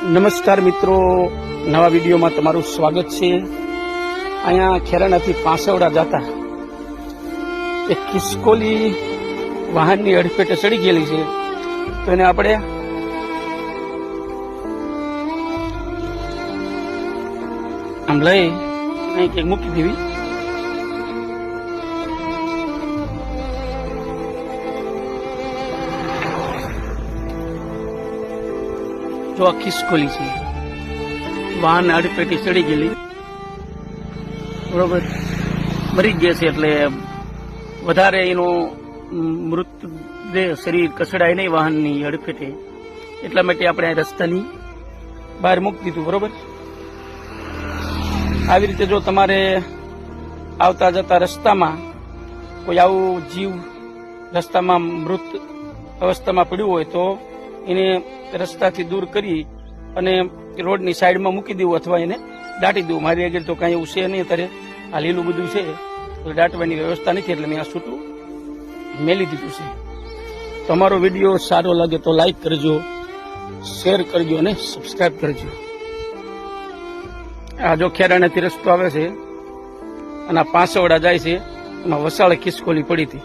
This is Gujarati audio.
નમસ્કાર મિત્રો, નવા વિડીયોમાં તમારું સ્વાગત છે। અહીંયા ખેરાણાથી પાસવડા જતા એક ખિસકોલી વાહનની અડફેટે ચડી ગયેલી છે, તો એને આપણે આમ લઈ અહીં કંઈક મૂકી દેવી। જો આ ખિસકોલી છે, વાહન અડફેટે ચડી ગયેલી, બરોબર, મરી ગયા છે, એટલે વધારે એનો મૃતદેહ શરીર કચડાય નહીં વાહનની અડફેટે, એટલા માટે આપણે આ રસ્તાની બહાર મૂકી દીધું, બરોબર। આવી રીતે જો તમારે આવતા જતા રસ્તામાં કોઈ આવું જીવ રસ્તામાં મૃત અવસ્થામાં પડ્યું હોય તો એને રસ્તાથી દૂર કરી અને રોડની સાઈડમાં મૂકી દેવું અથવા એને દાટી દેવું। મારી આગળ તો કાંઈ એવું છે નહીં, અત્યારે આ લીલું બધું છે એટલે દાટવાની વ્યવસ્થા નથી, એટલે મેં આ છૂટું મેલી દીધું છે। તમારો વિડીયો સારો લાગે તો લાઈક કરજો, શેર કરજો અને સબસ્ક્રાઈબ કરજો। આ જો ખેરાણાથી રસ્તો આવે છે અને આ પાસવડા જાય છે, એમાં વસાળે ખિસકોલી પડી હતી।